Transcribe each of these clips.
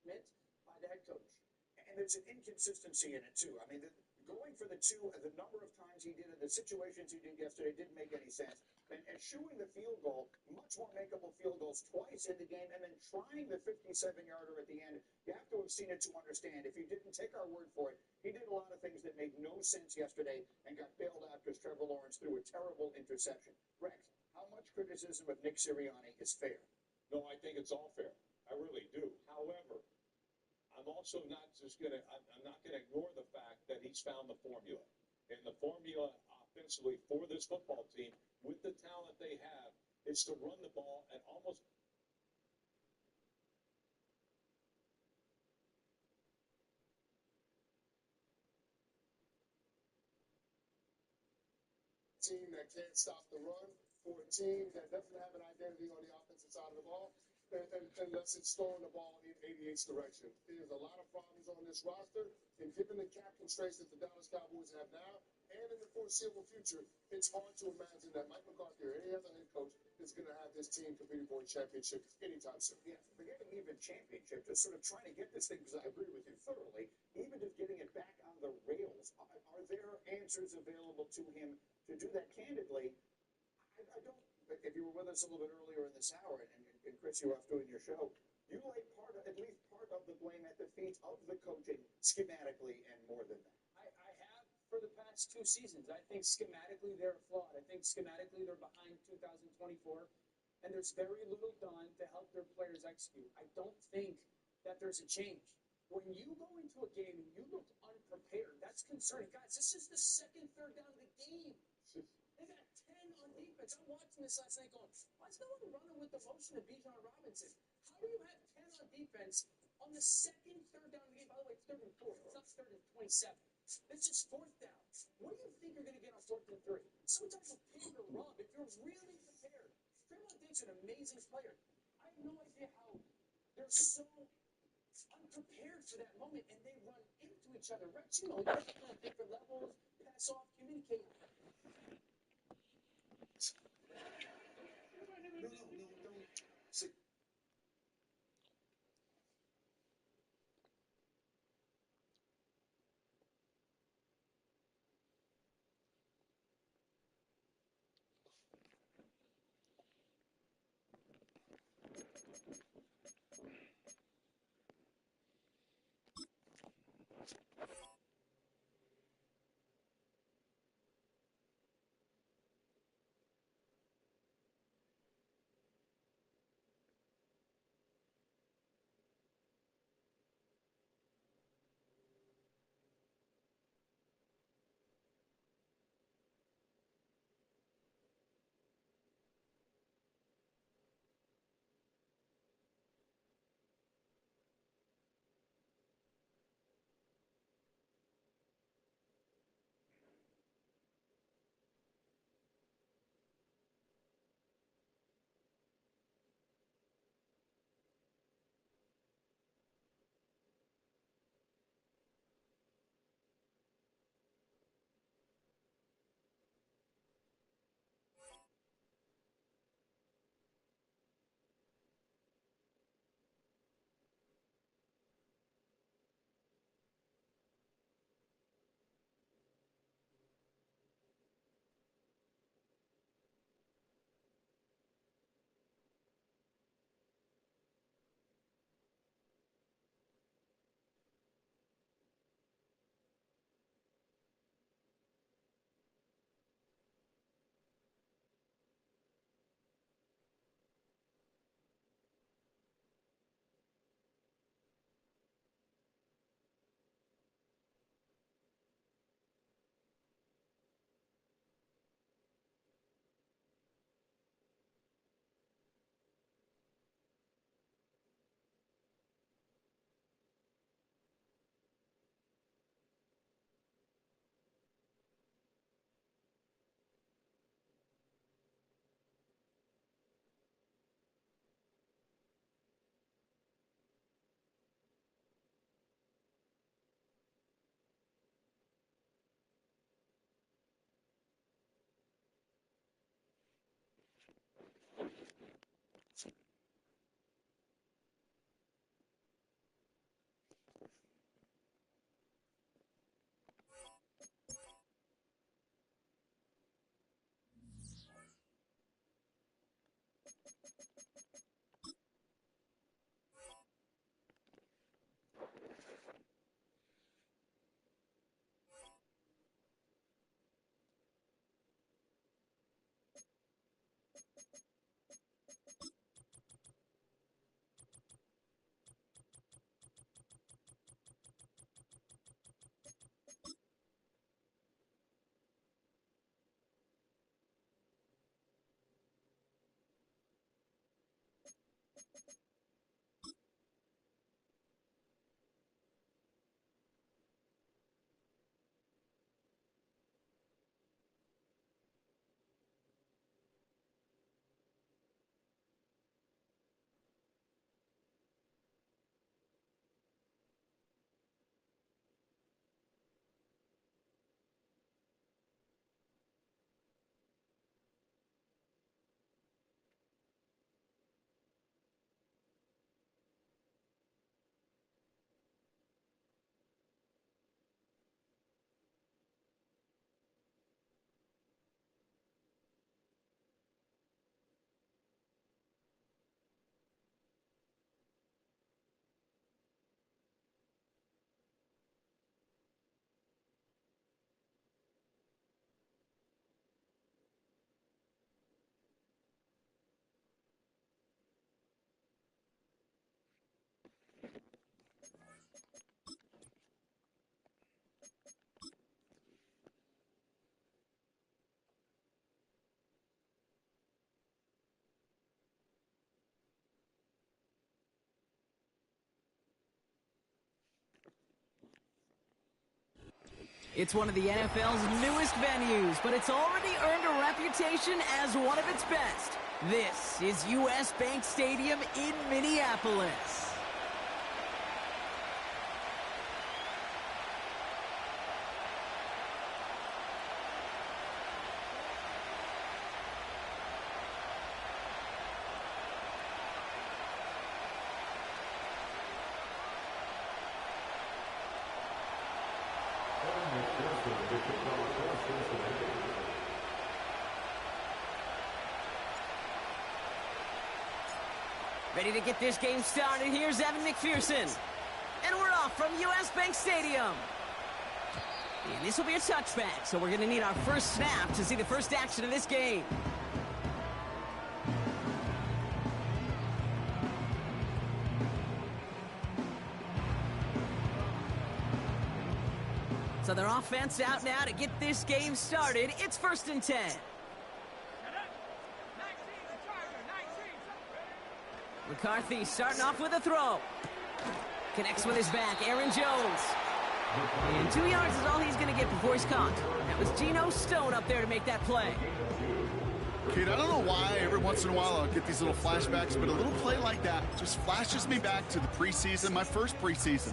meant by the head coach. And there's an inconsistency in it, too. I mean, going for the two, the number of times he did it, the situations he did yesterday didn't make any sense. And shooting the field goal, much more makeable field goals twice in the game, and then trying the 57-yarder at the end. You have to have seen it to understand. If you didn't take our word for it, he did a lot of things that made no sense yesterday and got bailed out because Trevor Lawrence threw a terrible interception. Rex, how much criticism of Nick Sirianni is fair? No, I think it's all fair. I really do. However, I'm also not just going to, I'm not going to ignore the fact that he's found the formula. And the formula offensively for this football team, with the talent they have, is to run the ball and almost team that can't stop the run, for a team that doesn't have an identity on the offensive side of the ball, unless it's throwing the ball in 88's direction. There's a lot of problems on this roster, and given the cap constraints that the Dallas Cowboys have now and in the foreseeable future, it's hard to imagine that Mike McCarthy or any other head coach is going to have this team competing for a championship anytime soon. Yeah, forgetting even championship, just sort of trying to get this thing, because I agree with you thoroughly, even just getting it back on the rails. Are there answers available to him to do that? Candidly, I don't. If you were with us a little bit earlier in this hour, and Chris, you were off doing your show, you lay at least part of the blame at the feet of the coaching schematically and more than that. I have for the past 2 seasons. I think schematically they're flawed. I think schematically they're behind 2024, and there's very little done to help their players execute. I don't think that there's a change. When you go into a game and you look unprepared, that's concerning. Guys, this is the second third down of the game. They got 10 on defense. I'm watching this last night going, why is no one running with the motion of Bijan Robinson? How do you have 10 on defense on the second third down of the game? By the way, it's third and 4. It's not third and 27. It's just fourth down. What do you think you're going to get on fourth and 3? Some type of pin or rub if you're really prepared. Trevor Diggs an amazing player. I have no idea how they're so unprepared for that moment, and they run into each other. Rex, you know, you're on different levels, pass off, communicate. No. See, It's one of the NFL's newest venues, but it's already earned a reputation as one of its best. This is US Bank Stadium in Minneapolis. Ready to get this game started. Here's Evan McPherson. And we're off from US Bank Stadium. And this will be a touchback, so we're going to need our first snap to see the first action of this game. So their offense out now to get this game started. It's 1st and 10. McCarthy starting off with a throw. Connects with his back, Aaron Jones. And 2 yards is all he's going to get before he's caught. That was Geno Stone up there to make that play. Kate, I don't know why every once in a while I'll get these little flashbacks, but a little play like that just flashes me back to the preseason, my first preseason.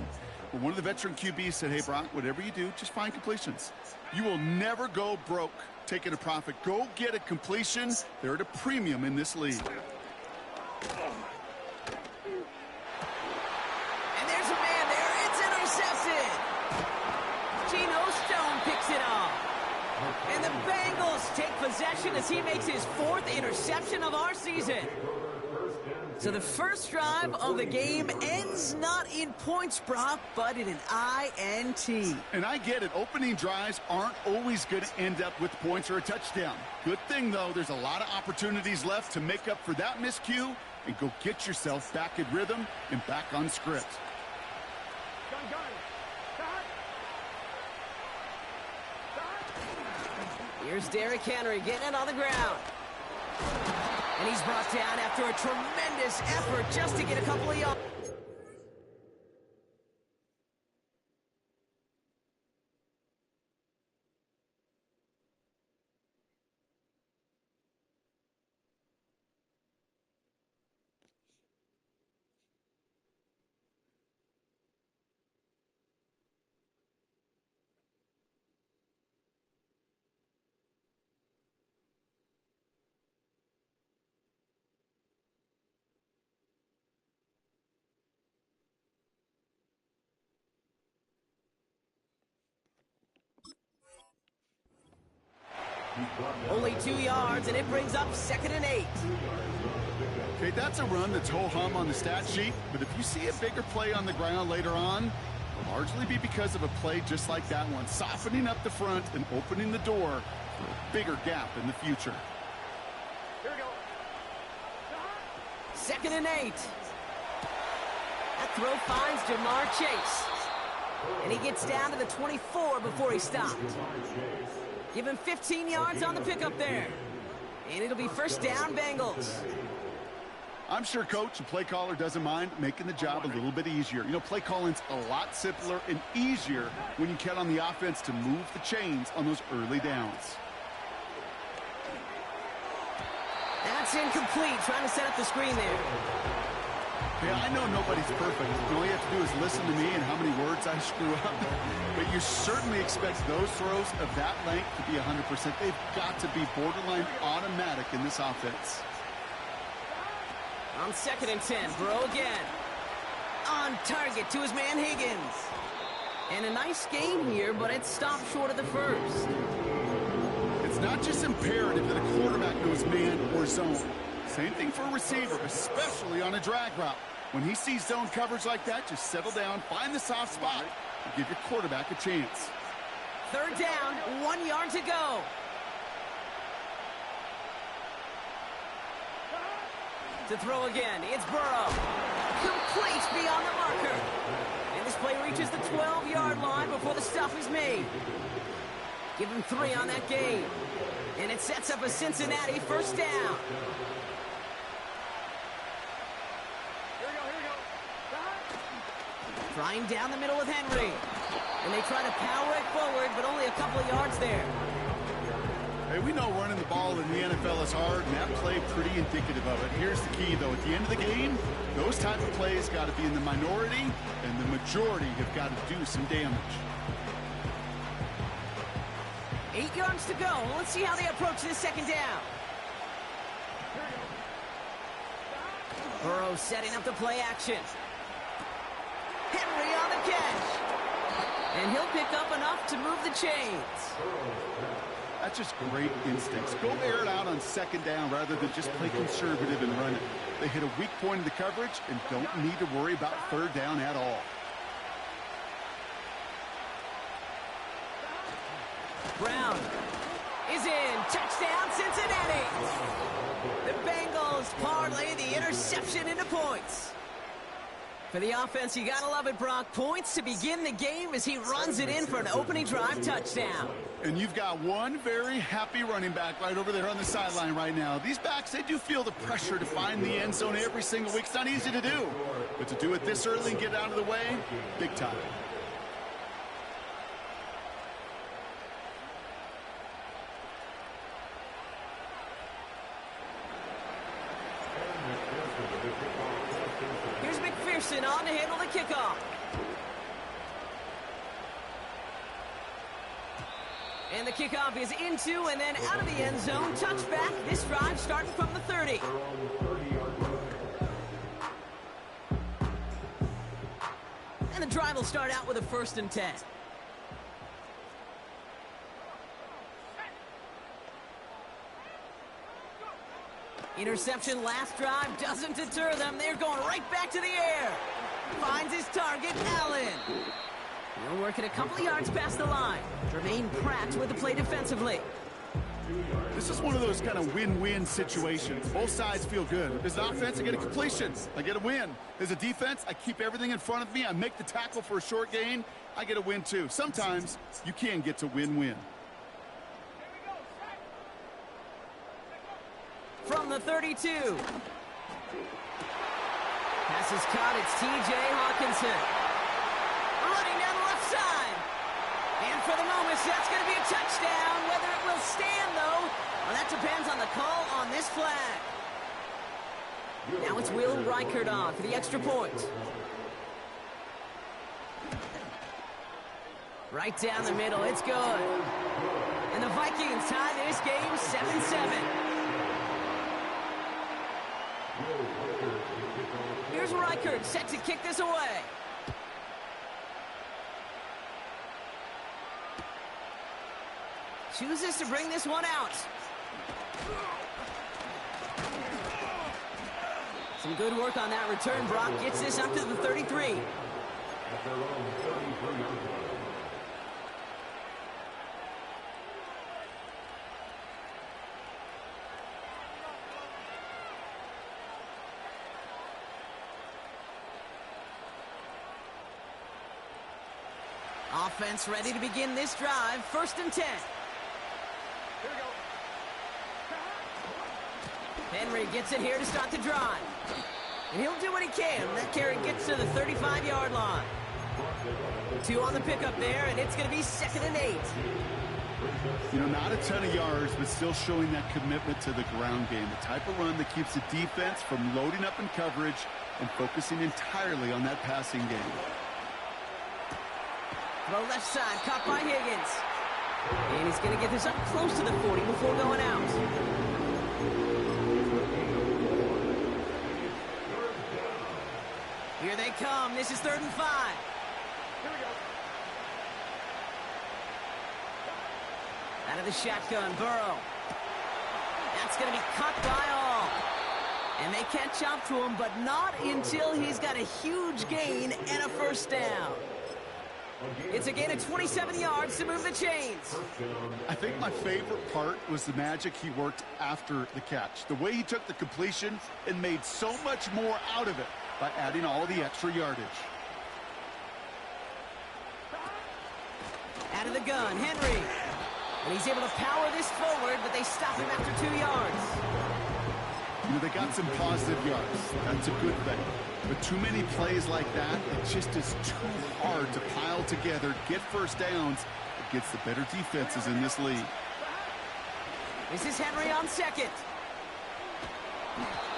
Where one of the veteran QBs said, hey, Brock, whatever you do, just find completions. You will never go broke taking a profit. Go get a completion. They're at a premium in this league. And the Bengals take possession as he makes his 4th interception of our season. So the first drive of the game ends not in points, Brock, but in an INT. And I get it. Opening drives aren't always going to end up with points or a touchdown. Good thing, though, there's a lot of opportunities left to make up for that miscue and go get yourself back in rhythm and back on script. Here's Derrick Henry getting it on the ground. And he's brought down after a tremendous effort just to get a couple of yards. Only 2 yards, and it brings up 2nd and 8. Okay, that's a run that's ho-hum on the stat sheet, but if you see a bigger play on the ground later on, it'll largely be because of a play just like that one, softening up the front and opening the door for a bigger gap in the future. Here we go. 2nd and 8. That throw finds Jamar Chase. And he gets down to the 24 before he stopped. Give him 15 yards on the pickup there. And it'll be 1st down, Bengals. I'm sure coach and play caller doesn't mind making the job a little bit easier. You know, play calling's a lot simpler and easier when you count on the offense to move the chains on those early downs. That's incomplete, trying to set up the screen there. Yeah, I know nobody's perfect. All you have to do is listen to me and how many words I screw up. But you certainly expect those throws of that length to be 100%. They've got to be borderline automatic in this offense. On 2nd and 10, Burrow again. On target to his man Higgins. And a nice gain here, but it stopped short of the first. It's not just imperative that a quarterback knows man or zone. Same thing for a receiver, especially on a drag route. When he sees zone coverage like that, just settle down, find the soft spot, and give your quarterback a chance. 3rd down, 1 yard to go. To throw again, it's Burrow. Complete beyond the marker. And this play reaches the 12-yard line before the stop is made. Give him 3 on that game. And it sets up a Cincinnati 1st down. Here we go. Flying down the middle with Henry. And they try to power it forward, but only a couple of yards there. Hey, we know running the ball in the NFL is hard, and that play pretty indicative of it. Here's the key, though. At the end of the game, those type of plays got to be in the minority, and the majority have got to do some damage. 8 yards to go. Let's see how they approach this second down. Burrow setting up the play action. Henry on the catch. And he'll pick up enough to move the chains. That's just great instincts. Go air it out on second down rather than just play conservative and run it. They hit a weak point in the coverage and don't need to worry about third down at all. Brown is in. Touchdown, Cincinnati. The Bengals parlay the interception into points. For the offense, you gotta love it, Brock. Points to begin the game as he runs it in for an opening drive touchdown. And you've got one very happy running back right over there on the sideline right now. These backs, they do feel the pressure to find the end zone every single week. It's not easy to do. But to do it this early and get out of the way, big time. On to handle the kickoff. And the kickoff is into and then out of the end zone. Touchback. This drive starting from the 30. And the drive will start out with a 1st and 10. Interception last drive doesn't deter them. They're going right back to the air. Finds his target, Allen. He'll work it a couple of yards past the line. Jermaine Pratt with the play defensively. This is one of those kind of win-win situations. Both sides feel good. As an offense, I get a completion. I get a win. As a defense, I keep everything in front of me. I make the tackle for a short gain. I get a win, too. Sometimes you can get to win-win. From the 32. Pass is caught. It's T.J. Hawkinson. Running down the left side. And for the moment, that's going to be a touchdown. Whether it will stand, though, well, that depends on the call on this flag. Now it's Will Reichert on for the extra point. Right down the middle. It's good. And the Vikings tie this game 7-7. Here's Reichert set to kick this away. Chooses to bring this one out. Some good work on that return. Brock gets this up to the 33. Offense ready to begin this drive. 1st and 10. Here we go. Henry gets it here to start the drive. And he'll do what he can. That carry gets to the 35-yard line. 2 on the pickup there, and it's going to be 2nd and 8. You know, not a ton of yards, but still showing that commitment to the ground game. The type of run that keeps the defense from loading up in coverage and focusing entirely on that passing game. Throw left side, caught by Higgins. And he's going to get this up close to the 40 before going out. Here they come. This is 3rd and 5. Here we go. Out of the shotgun, Burrow. That's going to be cut by all. And they catch up to him, but not until he's got a huge gain and a 1st down. It's a gain of 27 yards to move the chains. I think my favorite part was the magic he worked after the catch. The way he took the completion and made so much more out of it by adding all the extra yardage. Out of the gun, Henry. And he's able to power this forward, but they stop him after 2 yards. You know, they got some positive yards. That's a good thing. But too many plays like that, it just is too hard to pile together, get first downs against the better defenses in this league. This is Henry on second.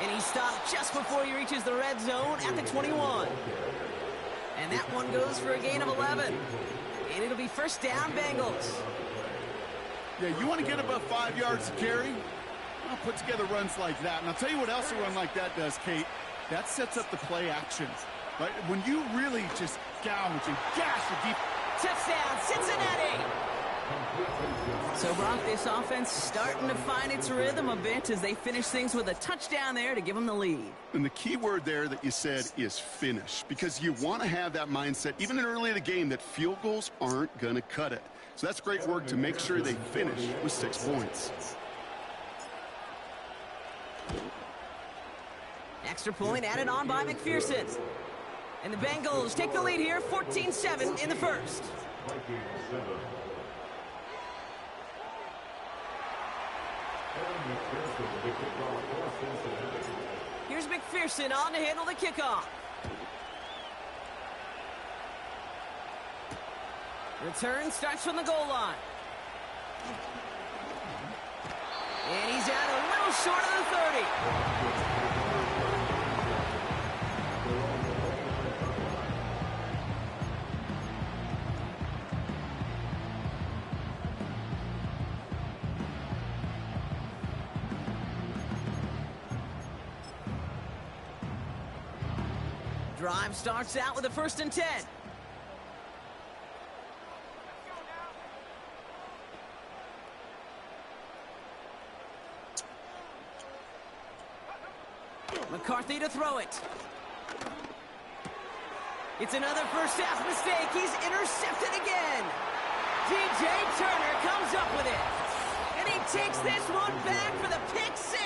And he stopped just before he reaches the red zone at the 21. And that one goes for a gain of 11. And it'll be first down, Bengals. Yeah, you want to get above 5 yards to carry? Well, put together runs like that. And I'll tell you what else a run like that does, Kate. That sets up the play action. Right? When you really just gouge and gash the deep. Touchdown, Cincinnati! So, Brock, this offense starting to find its rhythm a bit as they finish things with a touchdown there to give them the lead. And the key word there that you said is finish, because you want to have that mindset, even in early in the game, that field goals aren't going to cut it. So that's great work to make sure they finish with 6 points. Extra point added on by McPherson. And the Bengals take the lead here, 14-7 in the first. Here's McPherson on to handle the kickoff. Return starts from the goal line. And he's out a little short of the 30. Drive starts out with a 1st and 10. McCarthy to throw it. It's another first half mistake. He's intercepted again. DJ Turner comes up with it. And he takes this one back for the pick 6.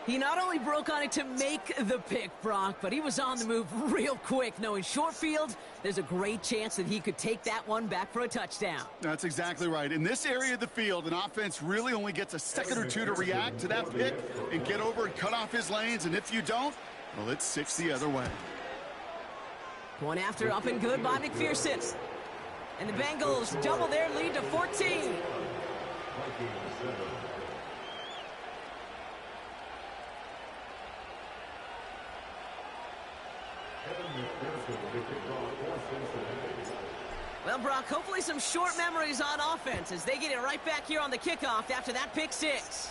He not only broke on it to make the pick, Brock, but he was on the move real quick, knowing short field, there's a great chance that he could take that one back for a touchdown. That's exactly right. In this area of the field, an offense really only gets a second or two to react to that pick and get over and cut off his lanes, and if you don't, well, it's 6 the other way. Point after up and good by McPherson. And the Bengals double their lead to 14. Well, Brock, hopefully some short memories on offense as they get it right back here on the kickoff after that pick 6.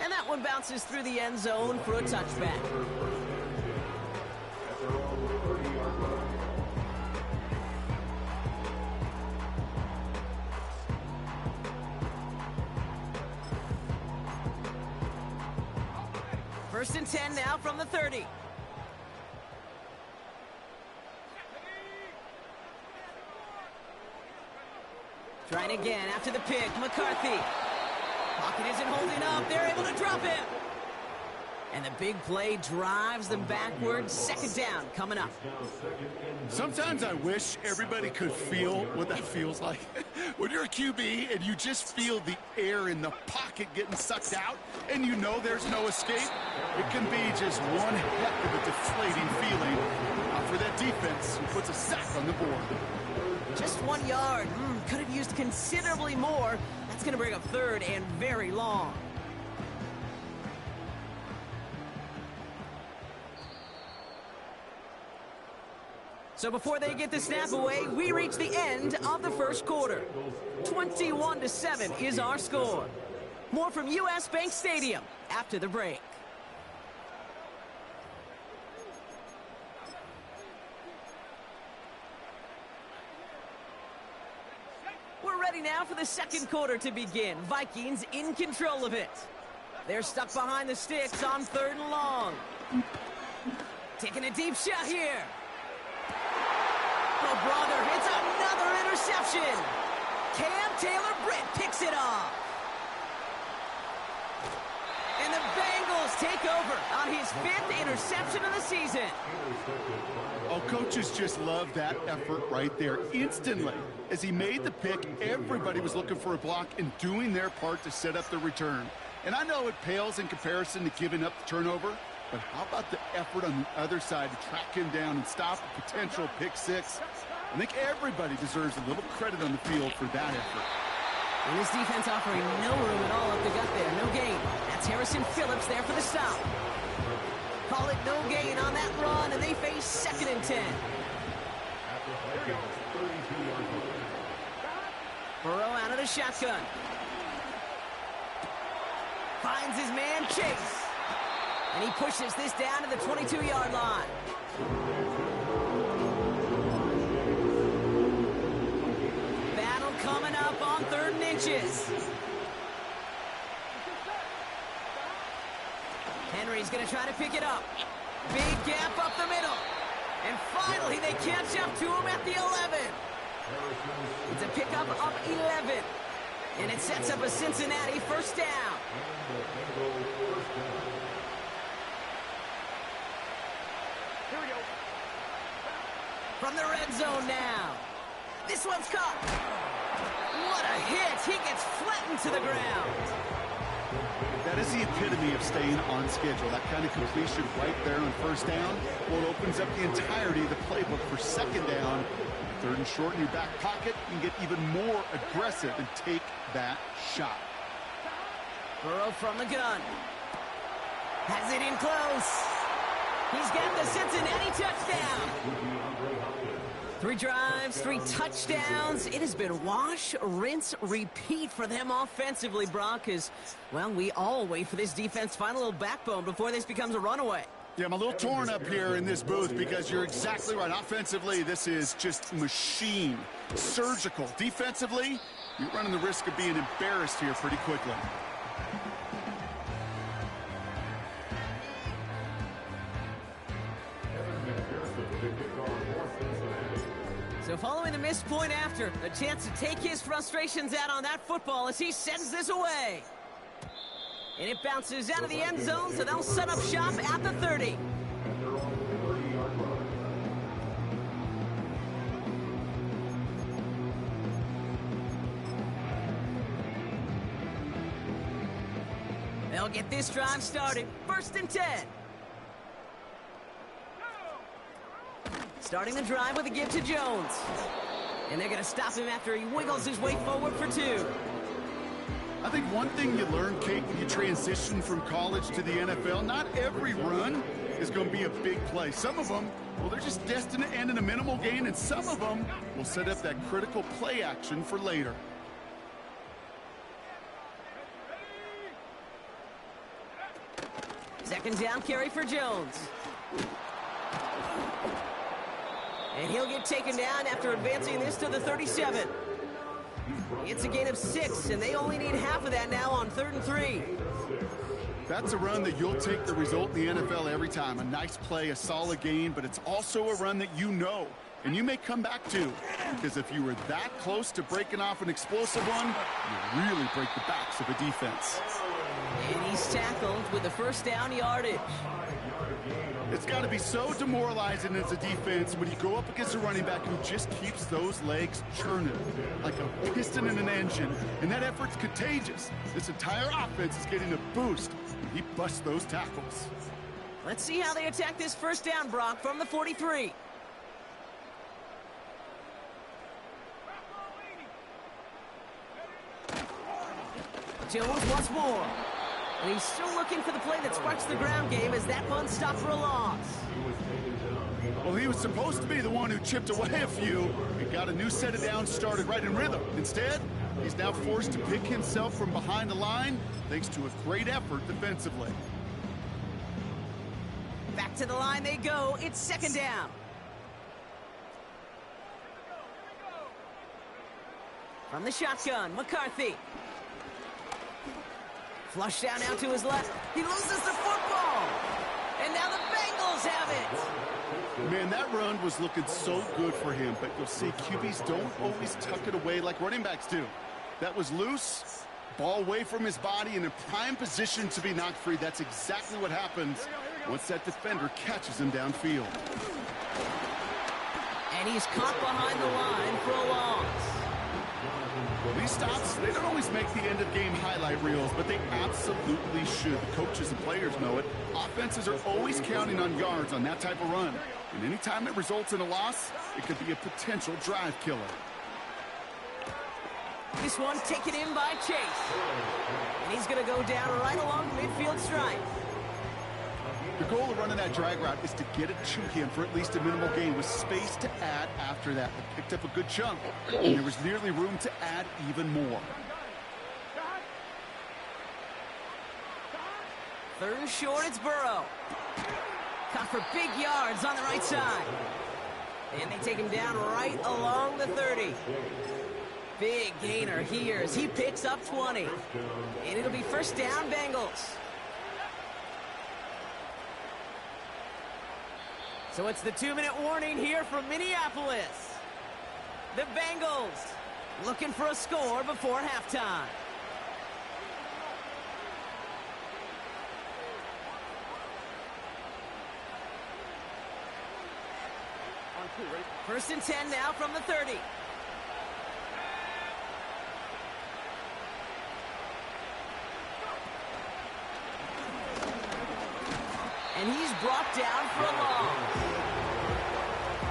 And that one bounces through the end zone for a touchback. First and 10 now from the 30. Trying again after the pick. McCarthy. Pocket isn't holding up. They're able to drop him. And the big play drives them backwards. 2nd down coming up. Sometimes I wish everybody could feel what that feels like. When you're a QB and you just feel the air in the pocket getting sucked out and you know there's no escape, it can be just one heck of a deflating feeling for that defense who puts a sack on the board. Just 1 yard. Could have used considerably more. That's going to bring up 3rd and very long. So before they get the snap away, we reach the end of the first quarter. 21-7 is our score. More from US Bank Stadium after the break. We're ready now for the second quarter to begin. Vikings in control of it. They're stuck behind the sticks on 3rd and long. Taking a deep shot here. Oh, brother, it's another interception. Cam Taylor-Britt picks it off. And the Bengals take over on his 5th interception of the season. Oh, coaches just love that effort right there. Instantly, as he made the pick, everybody was looking for a block and doing their part to set up the return. And I know it pales in comparison to giving up the turnover, but how about the effort on the other side to track him down and stop a potential pick six? I think everybody deserves a little credit on the field for that effort. And this defense offering no room at all up the gut there. No gain. That's Harrison Phillips there for the stop. Call it no gain on that run, and they face 2nd and 10. Burrow out of the shotgun. Finds his man Chase. And he pushes this down to the 22-yard line. Battle coming up on 3rd and inches. Henry's going to try to pick it up. Big gap up the middle. And finally, they catch up to him at the 11. It's a pickup of 11. And it sets up a Cincinnati 1st down. From the red zone now. This one's caught. What a hit. He gets flattened to the ground. That is the epitome of staying on schedule. That kind of completion right there on 1st down. Well, it opens up the entirety of the playbook for 2nd down. 3rd and short in your back pocket. You can get even more aggressive and take that shot. Burrow from the gun. Has it in close. He's got the Cincinnati touchdown. 3 drives, 3 touchdowns. It has been wash, rinse, repeat for them offensively, Brock, as, well, we all wait for this defense to find a little backbone before this becomes a runaway. Yeah, I'm a little torn up here in this booth because you're exactly right. Offensively, this is just machine, surgical. Defensively, you're running the risk of being embarrassed here pretty quickly. So following the missed point after, a chance to take his frustrations out on that football as he sends this away. And it bounces out of the end zone, so they'll set up shop at the 30. They'll get this drive started. 1st and 10. Starting the drive with a give to Jones. And they're going to stop him after he wiggles his way forward for 2. I think one thing you learn, Kate, when you transition from college to the NFL, not every run is going to be a big play. Some of them, well, they're just destined to end in a minimal gain, and some of them will set up that critical play action for later. Second down carry for Jones. And he'll get taken down after advancing this to the 37. It's a gain of 6, and they only need half of that now on 3rd and 3. That's a run that you'll take the result in the NFL every time. A nice play, a solid gain, but it's also a run that you know, and you may come back to. Because if you were that close to breaking off an explosive one, you really break the backs of a defense. And he's tackled with the 1st down yardage. It's got to be so demoralizing as a defense when you go up against a running back who just keeps those legs churning like a piston in an engine, and that effort's contagious. This entire offense is getting a boost when he busts those tackles. Let's see how they attack this 1st down, Brock, from the 43. Jones once more. And he's still looking for the play that sparks the ground game as that one stopped for a loss. Well, he was supposed to be the one who chipped away a few and got a new set of downs started right in rhythm. Instead, he's now forced to pick himself from behind the line thanks to a great effort defensively. Back to the line they go. It's 2nd down. From the shotgun, McCarthy. Flush down out to his left. He loses the football. And now the Bengals have it. Man, that run was looking so good for him, but you'll see QBs don't always tuck it away like running backs do. That was loose, ball away from his body in a prime position to be knocked free. That's exactly what happens once that defender catches him downfield. And he's caught behind the line for a loss. These stops, they don't always make the end-of-game highlight reels, but they absolutely should. The coaches and players know it. Offenses are always counting on yards on that type of run. And anytime it results in a loss, it could be a potential drive killer. This one taken in by Chase. And he's going to go down right along the midfield stripe. The goal of running that drag route is to get it to him for at least a minimal gain with space to add after that. They picked up a good chunk, and there was nearly room to add even more. Third and short, it's Burrow. Caught for big yards on the right side. And they take him down right along the 30. Big gainer here as he picks up 20. And it'll be first down, Bengals. So it's the 2-minute warning here from Minneapolis. The Bengals looking for a score before halftime. First and 10 now from the 30. And he's brought down for a loss.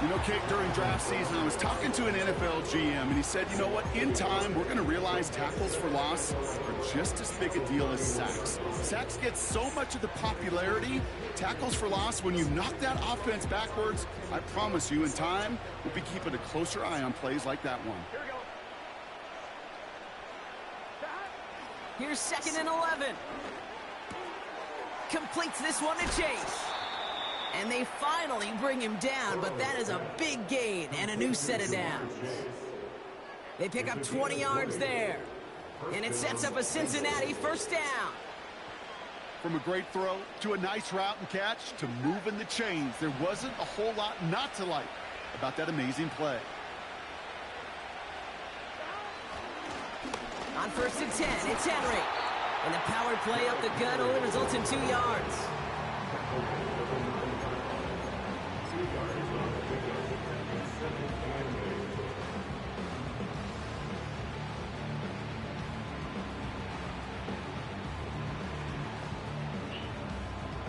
You know, Kate, during draft season, I was talking to an NFL GM, and he said, you know what, in time, we're going to realize tackles for loss are just as big a deal as sacks. Sacks get so much of the popularity. Tackles for loss, when you knock that offense backwards, I promise you, in time, we'll be keeping a closer eye on plays like that one. Here's 2nd and 11. Completes this one to Chase. And they finally bring him down, but that is a big gain and a new set of downs. They pick up 20 yards there. And it sets up a Cincinnati first down. From a great throw to a nice route and catch to moving the chains, there wasn't a whole lot not to like about that amazing play. On 1st and 10, it's Henry. And the power play up the gut only results in 2 yards.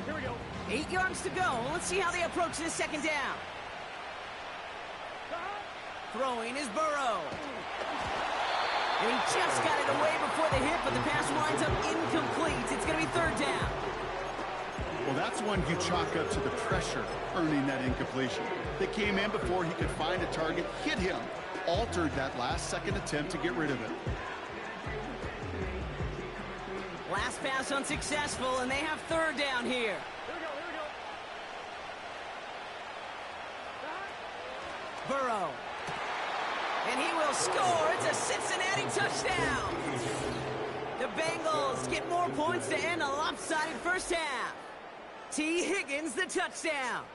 Here we go. 8 yards to go. Let's see how they approach this second down. Throwing is Burrow. And he just got it away before the hit, but the pass winds up incomplete. It's going to be third down. Well, that's one you chalk up to the pressure earning that incompletion. They came in before he could find a target, hit him, altered that last-second attempt to get rid of it. Last pass unsuccessful, and they have third down here. Here we go. Burrow. And he will score. It's a Cincinnati touchdown. The Bengals get more points to end a lopsided first half. T. Higgins, the touchdown.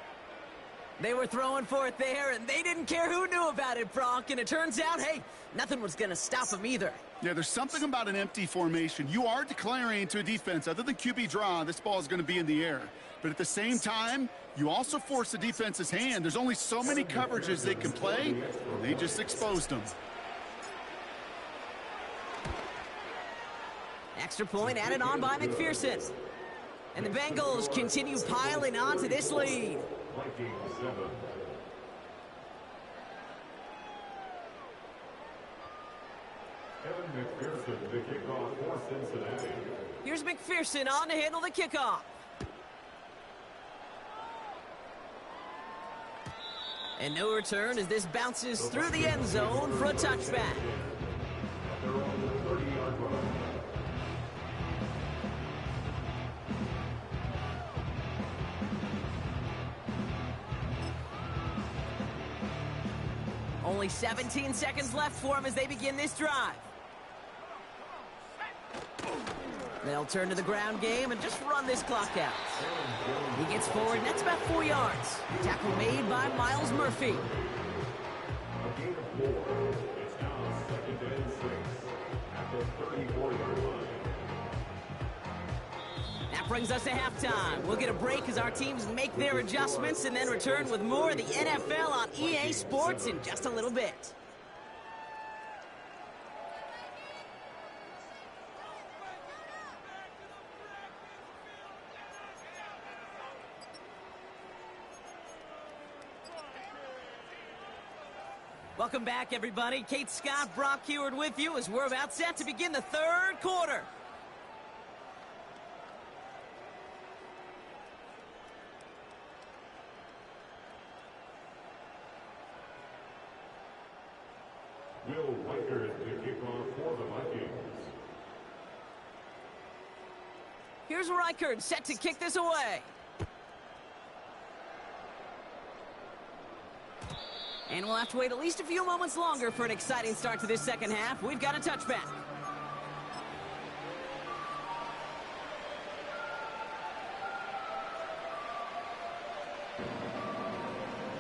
They were throwing for it there, and they didn't care who knew about it, Brock. And it turns out, hey, nothing was going to stop them either. Yeah, there's something about an empty formation. You are declaring to a defense, other than QB draw, this ball is going to be in the air. But at the same time, you also force the defense's hand. There's only so many coverages they can play, and they just exposed them. Extra point added on by McPherson. And the Bengals continue piling on to this lead. Kevin McPherson, the kickoff for Cincinnati. Here's McPherson on to handle the kickoff. And no return as this bounces through the end zone for a touchback. They're on the 30-yard line. Only 17 seconds left for him as they begin this drive. They'll turn to the ground game and just run this clock out. He gets forward, and that's about 4 yards. Tackle made by Miles Murphy. A gain of 4. It's now 2nd and 6 at the 34-yard line. That brings us to halftime. We'll get a break as our teams make their adjustments and then return with more of the NFL on EA Sports in just a little bit. Welcome back, everybody. Kate Scott, Brock Heward with you as we're about set to begin the third quarter. Will Reichard to kick off for the Vikings. Here's Reichard set to kick this away. And we'll have to wait at least a few moments longer for an exciting start to this second half. We've got a touchback.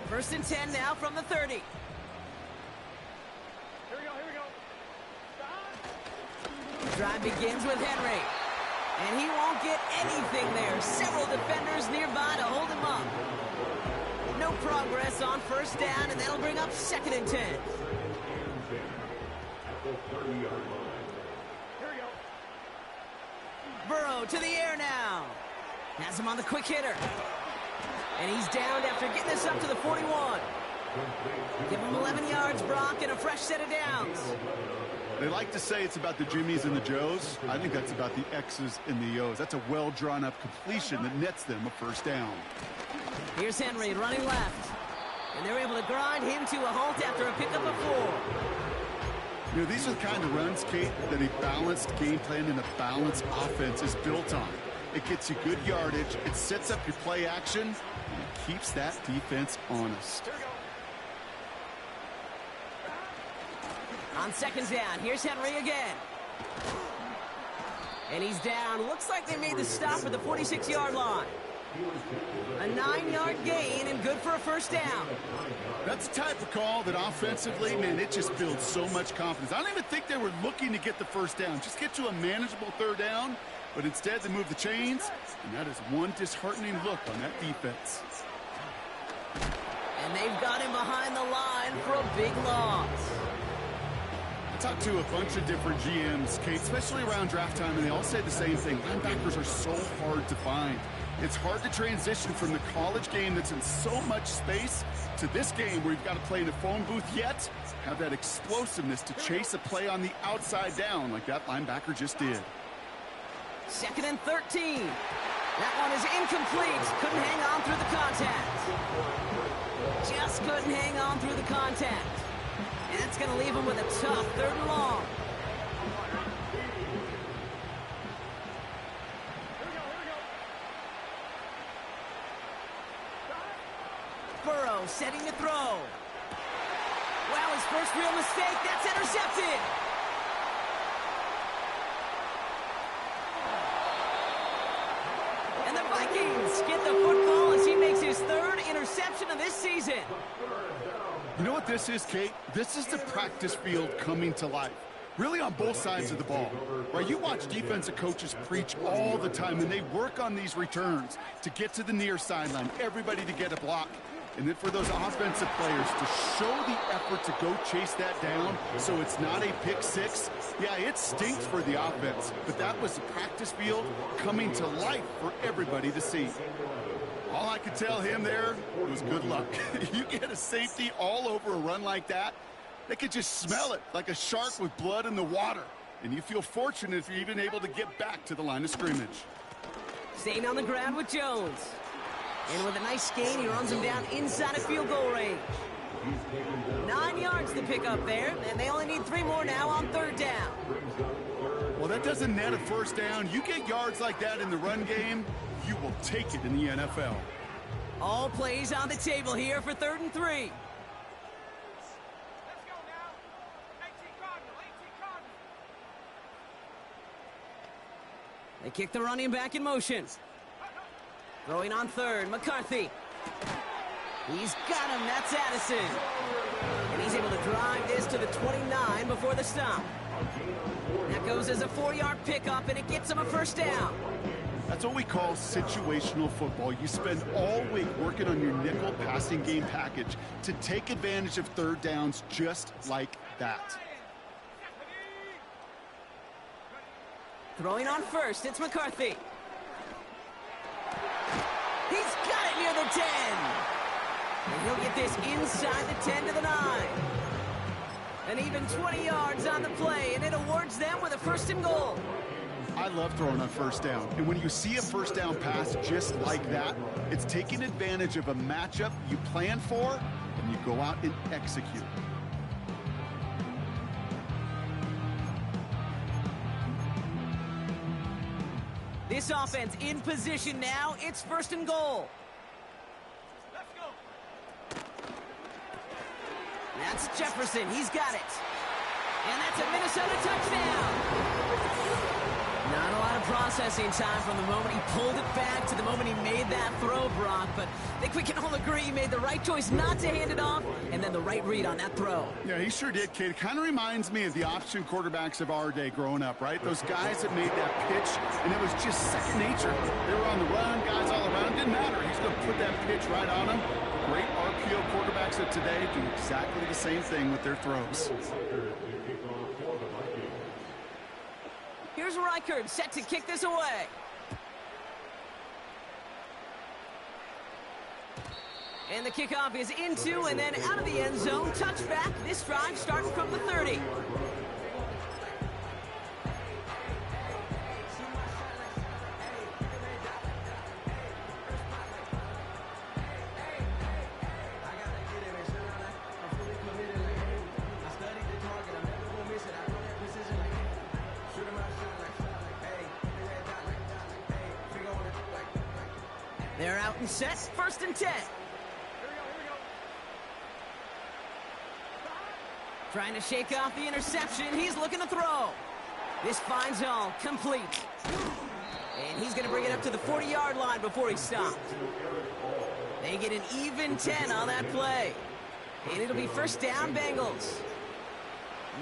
First and 10 now from the 30. Here we go. The drive begins with Henry. And he won't get anything there. Several defenders nearby to hold him up. No progress on first down, and that'll bring up second and 10. At the 30-yard line. Here we go. Burrow to the air now. Has him on the quick hitter. And he's downed after getting this up to the 41. Give him 11 yards, Brock, and a fresh set of downs. They like to say it's about the Jimmies and the Joes. I think that's about the X's and the O's. That's a well-drawn-up completion that nets them a first down. Here's Henry running left. And they're able to grind him to a halt after a pickup of 4. You know, these are the kind of runs, Kate, that a balanced game plan and a balanced offense is built on. It gets you good yardage, it sets up your play action, and it keeps that defense honest. Here we go. On second down, here's Henry again. And he's down. Looks like they made the stop at the 46-yard line. A 9-yard gain and good for a first down. That's the type of call that offensively, man, it just builds so much confidence. I don't even think they were looking to get the first down. Just get to a manageable third down, but instead they move the chains, and that is one disheartening look on that defense. And they've got him behind the line for a big loss. I talked to a bunch of different GMs, Kate, especially around draft time, and they all say the same thing. Linebackers are so hard to find. It's hard to transition from the college game that's in so much space to this game where you've got to play in a phone booth yet have that explosiveness to chase a play on the outside down like that linebacker just did. Second and 13. That one is incomplete. Couldn't hang on through the contact. Just couldn't hang on through the contact. And that's going to leave him with a tough third and long. Burrow setting to throw. Wow, his first real mistake. That's intercepted. And the Vikings get the football as he makes his third interception of this season. You know what this is, Kate? This is the practice field coming to life. Really on both sides of the ball. Right, you watch defensive coaches preach all the time, and they work on these returns to get to the near sideline, everybody to get a block. And then for those offensive players to show the effort to go chase that down so it's not a pick six. Yeah, it stinks for the offense, but that was the practice field coming to life for everybody to see. All I could tell him there was good luck. You get a safety all over a run like that, they could just smell it like a shark with blood in the water. And you feel fortunate if you're even able to get back to the line of scrimmage. Staying on the ground with Jones. And with a nice gain, he runs him down inside of field goal range. 9 yards to pick up there, and they only need 3 more now on third down. Well, that doesn't net a first down. You get yards like that in the run game, you will take it in the NFL. All plays on the table here for 3rd and 3. Let's go now. 18 Cardinal. They kick the running back in motion. Throwing on third, McCarthy. He's got him, that's Addison. And he's able to drive this to the 29 before the stop. That goes as a 4-yard pickup, and it gets him a first down. That's what we call situational football. You spend all week working on your nickel passing game package to take advantage of third downs just like that. Throwing on first, it's McCarthy. He's got it near the 10. And he'll get this inside the 10 to the 9. An even 20 yards on the play, and it awards them with a 1st and goal. I love throwing on first down. And when you see a first down pass just like that, it's taking advantage of a matchup you plan for, and you go out and execute. This offense in position now. It's 1st and goal. Let's go. That's Jefferson. He's got it. And that's a Minnesota touchdown. Not a lot of processing time from the moment he pulled it back to the moment he made that throw, Brock. But I think we can all agree he made the right choice not to hand it off, and then the right read on that throw. Yeah, he sure did, kid. Kind of reminds me of the option quarterbacks of our day growing up, right? Those guys that made that pitch, and it was just second nature. They were on the run, guys all around. Didn't matter. He's going to put that pitch right on them. Great RPO quarterbacks of today do exactly the same thing with their throws. Here's Reichard set to kick this away. And the kickoff is into and then out of the end zone. Touchback. This drive starting from the 30. They're out and set. 1st and 10. Trying to shake off the interception. He's looking to throw. This finds all complete. And he's going to bring it up to the 40-yard line before he stopped. They get an even 10 on that play. And it'll be 1st down, Bengals.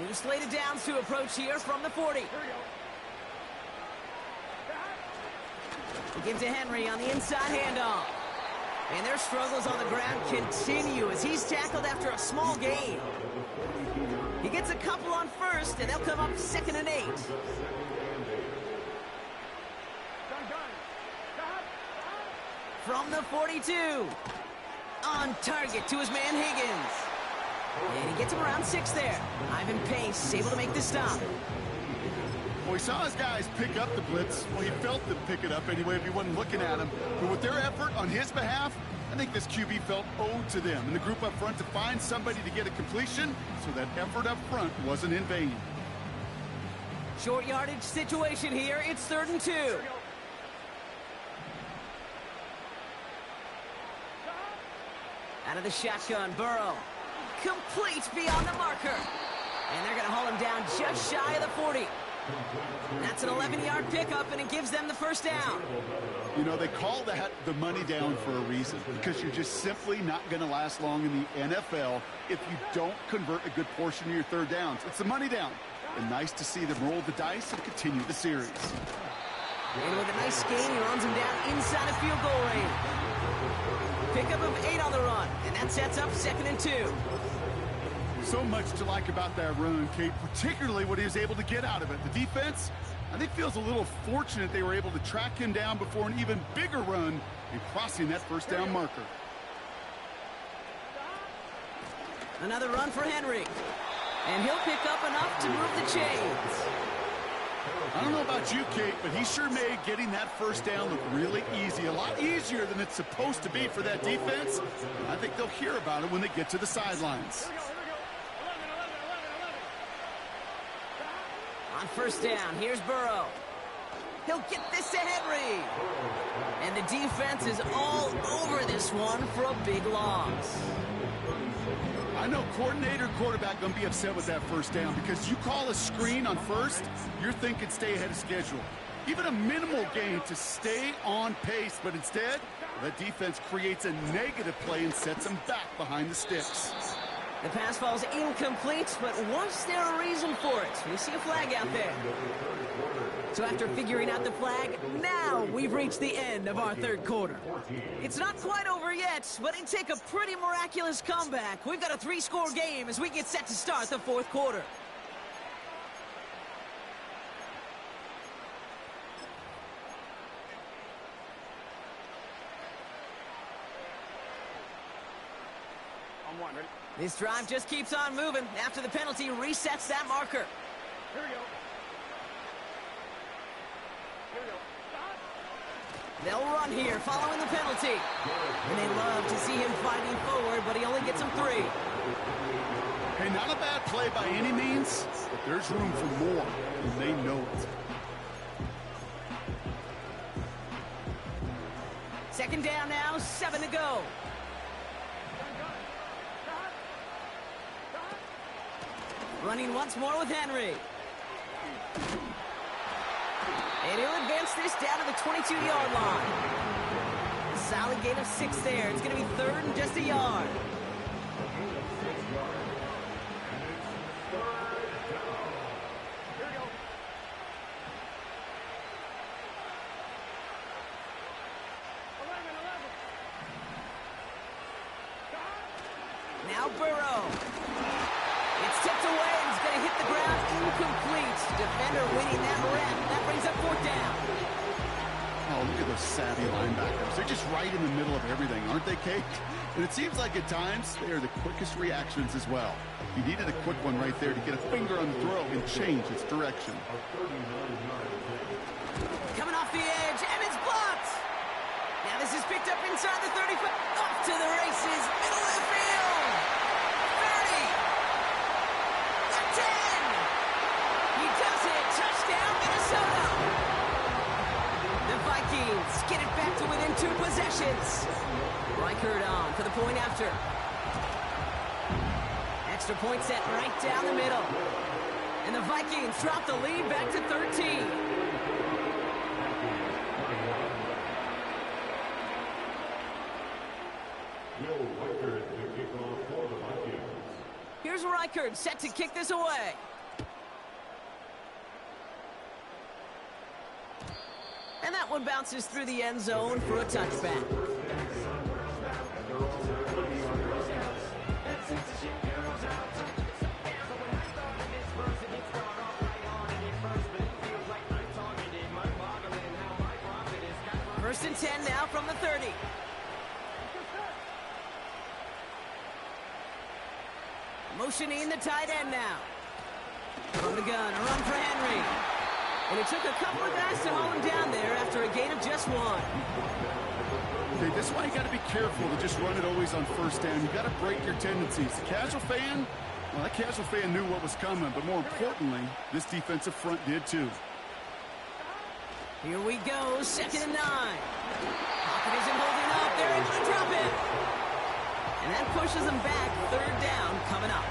New slate of downs to approach here from the 40. Give to Henry on the inside handoff. And their struggles on the ground continue as he's tackled after a small gain. He gets a couple on 1st, and they'll come up 2nd and 8. From the 42. On target to his man Higgins. And he gets him around 6 there. Ivan Pace able to make the stop. Well, he saw his guys pick up the blitz. Well, he felt them pick it up anyway if he wasn't looking at him. But with their effort on his behalf, I think this QB felt owed to them and the group up front to find somebody to get a completion, so that effort up front wasn't in vain. Short yardage situation here. It's 3rd and 2. Out of the shotgun, Burrow. Complete beyond the marker. And they're going to haul him down just shy of the 40. That's an 11-yard pickup, and it gives them the 1st down. You know, they call that the money down for a reason, because you're just simply not going to last long in the NFL if you don't convert a good portion of your 3rd downs. It's the money down. And nice to see them roll the dice and continue the series. And with a nice gain, he runs him down inside of field goal range. Pickup of 8 on the run, and that sets up 2nd and 2. So much to like about that run, Kate, particularly what he was able to get out of it. The defense, I think, feels a little fortunate they were able to track him down before an even bigger run and crossing that 1st down marker. Another run for Henry. And he'll pick up enough to move the chains. I don't know about you, Kate, but he sure made getting that 1st down look really easy. A lot easier than it's supposed to be for that defense. I think they'll hear about it when they get to the sidelines. On 1st down, here's Burrow. He'll get this to Henry. And the defense is all over this one for a big loss. I know coordinator quarterback going to be upset with that 1st down, because you call a screen on 1st, you're thinking stay ahead of schedule. Even a minimal gain to stay on pace, but instead, that defense creates a negative play and sets them back behind the sticks. The pass falls incomplete, but was there a reason for it? We see a flag out there. So after figuring out the flag, now we've reached the end of our 3rd quarter. It's not quite over yet, but it'd take a pretty miraculous comeback. We've got a 3-score game as we get set to start the 4th quarter. one. Ready? This drive just keeps on moving. After the penalty, resets that marker. Here we go. Here we go. Stop. They'll run here following the penalty. And they love to see him fighting forward, but he only gets them 3. Hey, not a bad play by any means, but there's room for more, and they know it. Second down now, 7 to go. Running once more with Henry. And he'll advance this down to the 22-yard line. A solid gain of 6 there. It's going to be 3rd and just a yard. Now Burrow. It's tipped away and it's going to hit the ground incomplete. Defender winning that rep. That brings up 4th down. Oh, look at those savvy linebackers. They're just right in the middle of everything, aren't they, Kate? And it seems like at times they are the quickest reactions as well. You needed a quick one right there to get a finger on the throw and change its direction. Coming off the edge, and it's blocked. Now this is picked up inside the 35. Off to the races, middle of the field. 30. The 10. He does it. Touchdown, Minnesota. The Vikings get it back to within 2 possessions. Reichert on for the point after. Extra point set right down the middle. And the Vikings drop the lead back to 13. Here's Reichert set to kick this away. And that one bounces through the end zone for a touchback. First and 10 now from the 30. Motioning the tight end now. From the gun, a run for Henry. And it took a couple of guys to hold him down there after a gain of just 1. Okay, this is why you got to be careful to just run it always on first down. You got to break your tendencies. The casual fan, well, that casual fan knew what was coming, but more importantly, this defensive front did too. Here we go, 2nd and 9. Pocket isn't holding up. They're able to drop it. And that pushes them back. 3rd down coming up.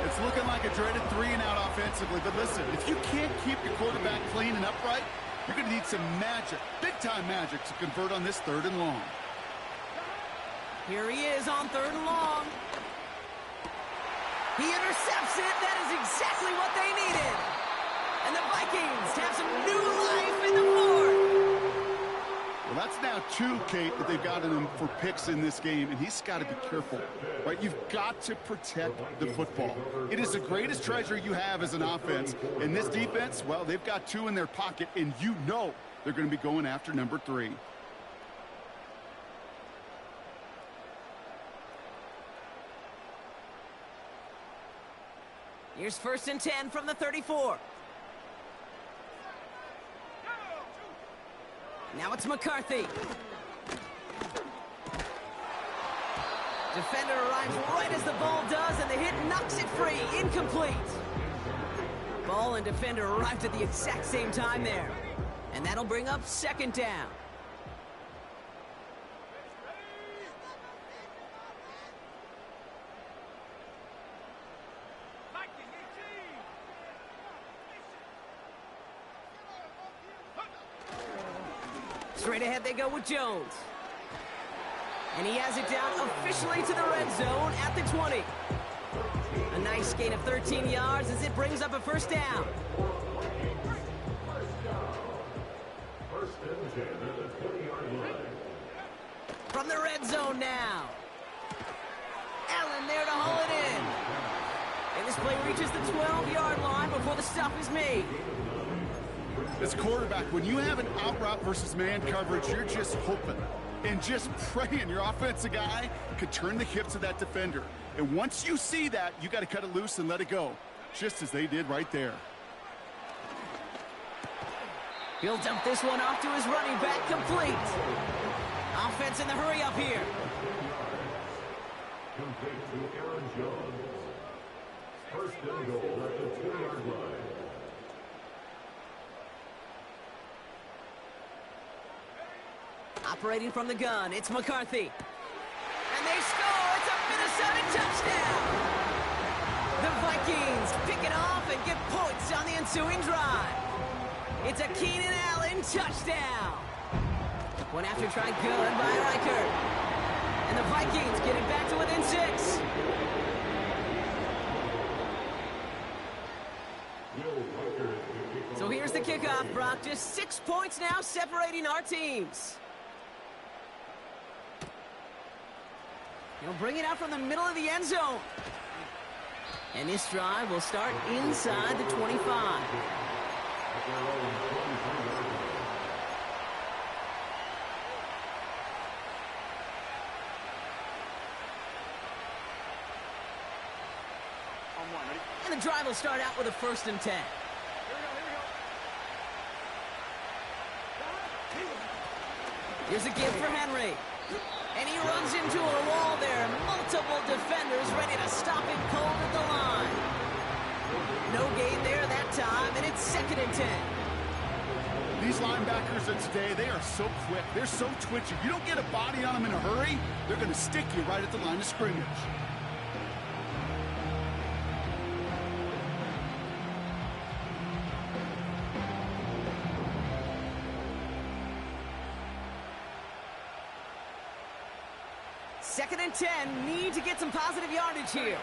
It's looking like a dreaded 3-and-out offensively, but listen, if you can't keep your quarterback clean and upright, you're going to need some magic, big-time magic, to convert on this 3rd and long. Here he is on 3rd and long. He intercepts it. That is exactly what they needed. And the Vikings have some new life in the 4th. Well, that's now 2, Kate, that they've gotten him for picks in this game, and he's got to be careful, right? You've got to protect the football. It is the greatest treasure you have as an offense. And this defense, well, they've got 2 in their pocket, and you know they're going to be going after number 3. Here's 1st and 10 from the 34. Now it's McCarthy. Defender arrives right as the ball does, and the hit knocks it free. Incomplete. Ball and defender arrived at the exact same time there. And that'll bring up 2nd down. Straight ahead they go with Jones. And he has it down officially to the red zone at the 20. A nice gain of 13 yards as it brings up a 1st down. From the red zone now. Allen there to haul it in. And this play reaches the 12-yard line before the stop is made. As a quarterback, when you have an out route versus man coverage, you're just hoping and just praying your offensive guy could turn the hips of that defender. And once you see that, you got to cut it loose and let it go, just as they did right there. He'll dump this one off to his running back, complete. Offense in the hurry up here. Complete to Aaron Jones. First and goal at the 2-yard line. Operating from the gun, it's McCarthy. And they score! It's a Minnesota touchdown! The Vikings pick it off and get points on the ensuing drive. It's a Keenan Allen touchdown! One after try good by Reichert. And the Vikings get it back to within 6. So here's the kickoff, Brock. Just 6 points now separating our teams. He'll bring it out from the middle of the end zone. And this drive will start inside the 25. And the drive will start out with a 1st and 10. Here's a give for Henry. And he runs into a wall there. Multiple defenders ready to stop him cold at the line. No gain there that time, and it's 2nd and 10. These linebackers of today, they are so quick. They're so twitchy. You don't get a body on them in a hurry, they're going to stick you right at the line of scrimmage. Second and 10, need to get some positive yardage here.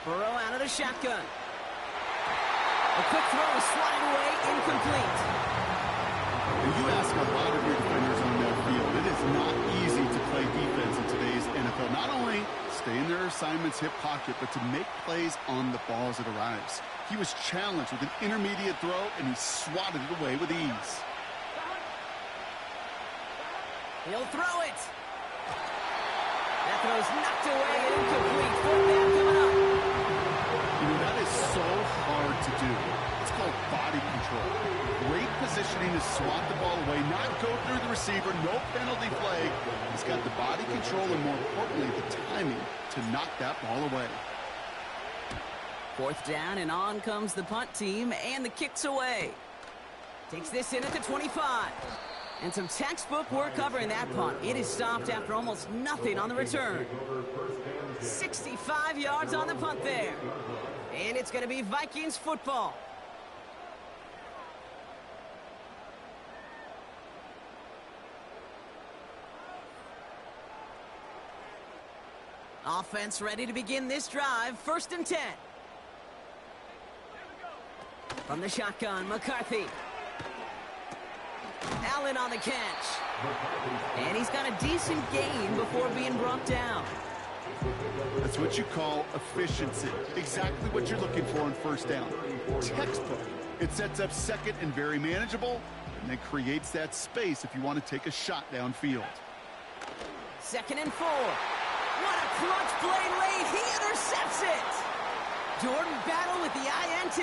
Burrow out of the shotgun. A quick throw is swatted away, incomplete. And you ask a lot of your defenders on that field. It is not easy to play defense in today's NFL. Not only stay in their assignment's hip pocket, but to make plays on the ball as it arrives. He was challenged with an intermediate throw, and he swatted it away with ease. He'll throw it. That throw's knocked away and incomplete. 4th down coming up. You know, that is so hard to do. It's called body control. Great positioning to swat the ball away, not go through the receiver, no penalty flag. He's got the body control and, more importantly, the timing to knock that ball away. 4th down, and on comes the punt team, and the kick's away. Takes this in at the 25. And some textbook work covering that punt. It is stopped after almost nothing on the return. 65 yards on the punt there. And it's going to be Vikings football. Offense ready to begin this drive. 1st and 10. From the shotgun, McCarthy. Allen on the catch. And he's got a decent gain before being brought down. That's what you call efficiency. Exactly what you're looking for on 1st down. Textbook. It sets up 2nd and very manageable, and then creates that space if you want to take a shot downfield. 2nd and 4. What a clutch play late. He intercepts it. Jordan Battle with the INT.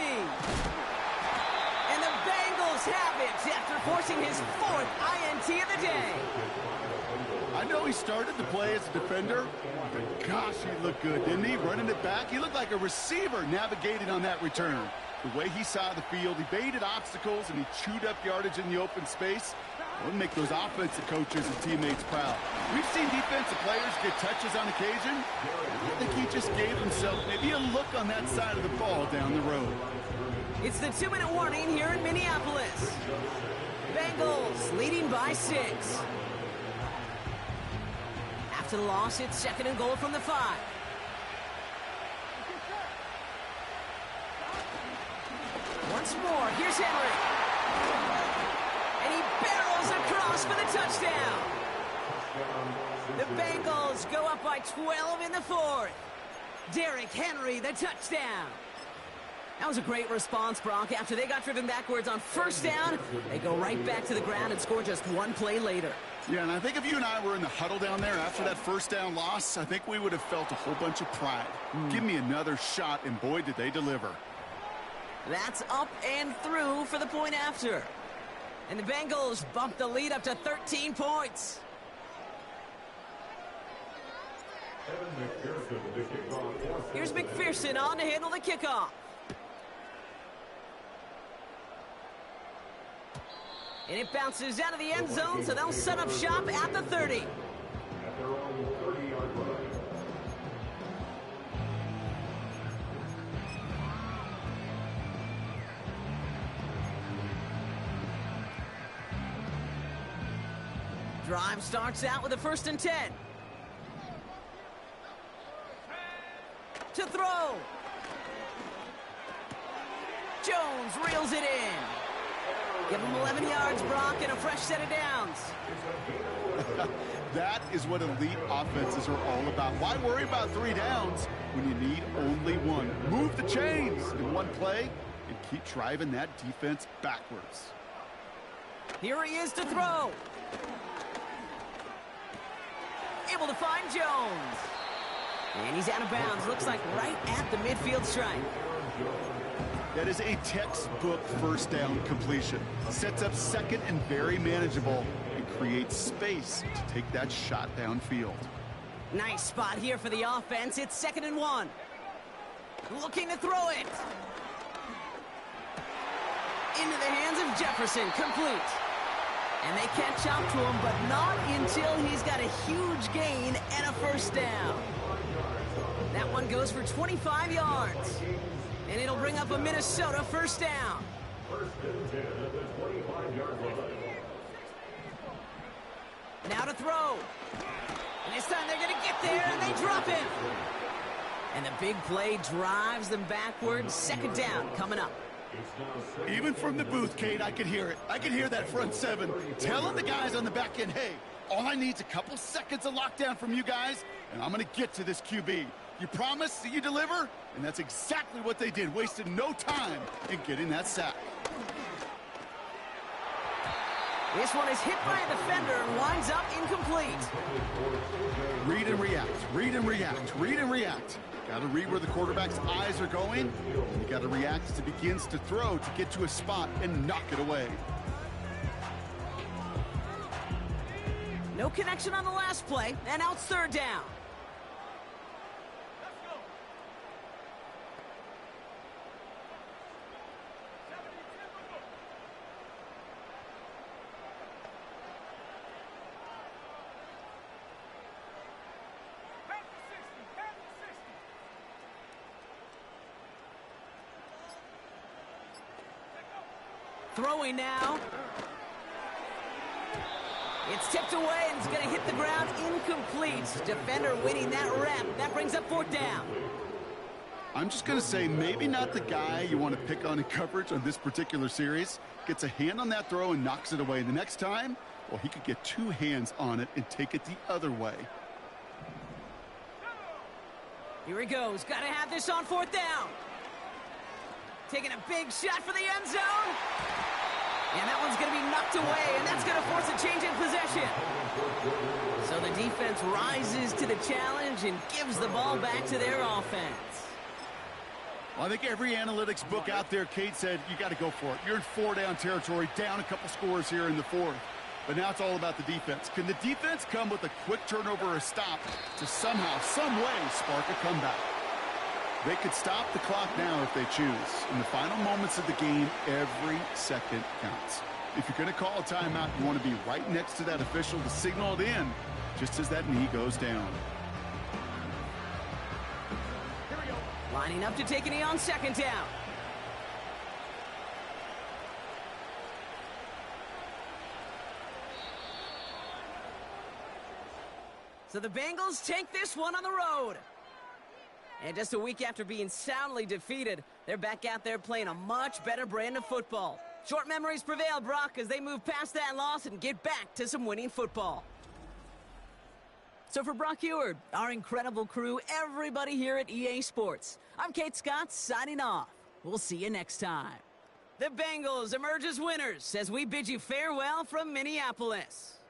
And the Bengals have it after forcing his 4th INT of the day. I know he started the play as a defender, but gosh, he looked good, didn't he? Running it back, he looked like a receiver navigating on that return. The way he saw the field, he baited obstacles, and he chewed up yardage in the open space. It would make those offensive coaches and teammates proud. We've seen defensive players get touches on occasion. I think he just gave himself maybe a look on that side of the ball down the road. It's the 2-minute warning here in Minneapolis. Bengals leading by 6. After the loss, it's 2nd and goal from the 5. Once more, here's Henry. And he barrels across for the touchdown. The Bengals go up by 12 in the 4th. Derrick Henry, the touchdown. That was a great response, Brock. After they got driven backwards on first down, they go right back to the ground and score just one play later. Yeah, and I think if you and I were in the huddle down there after that first down loss, I think we would have felt a whole bunch of pride. Give me another shot, and boy, did they deliver. That's up and through for the point after. And the Bengals bump the lead up to 13 points. Here's McPherson on to handle the kickoff. And it bounces out of the end zone, so they'll set up shop at the 30. At their own 30-yard line. Drive starts out with a 1st and 10. To throw. Jones reels it in. Give him 11 yards, Brock, and a fresh set of downs. That is what elite offenses are all about. Why worry about 3 downs when you need only one? Move the chains in one play and keep driving that defense backwards. Here he is to throw. Able to find Jones. And he's out of bounds. Looks like right at the midfield stripe. That is a textbook first down completion. Sets up second and very manageable and creates space to take that shot downfield. Nice spot here for the offense. It's 2nd and 1. Looking to throw it. Into the hands of Jefferson. Complete. And they catch up to him, but not until he's got a huge gain and a first down. That one goes for 25 yards. And it'll bring up a Minnesota first down. First and 10 at the 25-yard line. Now to throw. And this time they're going to get there, and they drop it. And the big play drives them backwards. 2nd down coming up. Even from the booth, Kate, I could hear it. I could hear that front 7 telling the guys on the back end, hey, all I need is a couple seconds of lockdown from you guys, and I'm going to get to this QB. You promise that you deliver? And that's exactly what they did. Wasted no time in getting that sack. This one is hit by a defender and winds up incomplete. Read and react, read and react, read and react. Got to read where the quarterback's eyes are going. And you got to react as he begins to throw to get to a spot and knock it away. No connection on the last play, and now it's 3rd down. Throwing now. It's tipped away and it's going to hit the ground incomplete. Defender winning that rep. That brings up 4th down. I'm just going to say maybe not the guy you want to pick on in coverage on this particular series. Gets a hand on that throw and knocks it away. The next time, well, he could get 2 hands on it and take it the other way. Here he goes. Got to have this on 4th down. Taking a big shot for the end zone. And that one's going to be knocked away, and that's going to force a change in possession. So the defense rises to the challenge and gives the ball back to their offense. Well, I think every analytics book out there, Kate, said you got to go for it. You're in 4-down territory, down a couple scores here in the 4th. But now it's all about the defense. Can the defense come with a quick turnover or a stop to somehow, some way, spark a comeback? They could stop the clock now if they choose. In the final moments of the game, every second counts. If you're going to call a timeout, you want to be right next to that official to signal it in just as that knee goes down. Lining up to take a knee on 2nd down. So the Bengals take this one on the road. And just a week after being soundly defeated, they're back out there playing a much better brand of football. Short memories prevail, Brock, as they move past that loss and get back to some winning football. So for Brock Eward, our incredible crew, everybody here at EA Sports, I'm Kate Scott signing off. We'll see you next time. The Bengals emerge as winners as we bid you farewell from Minneapolis.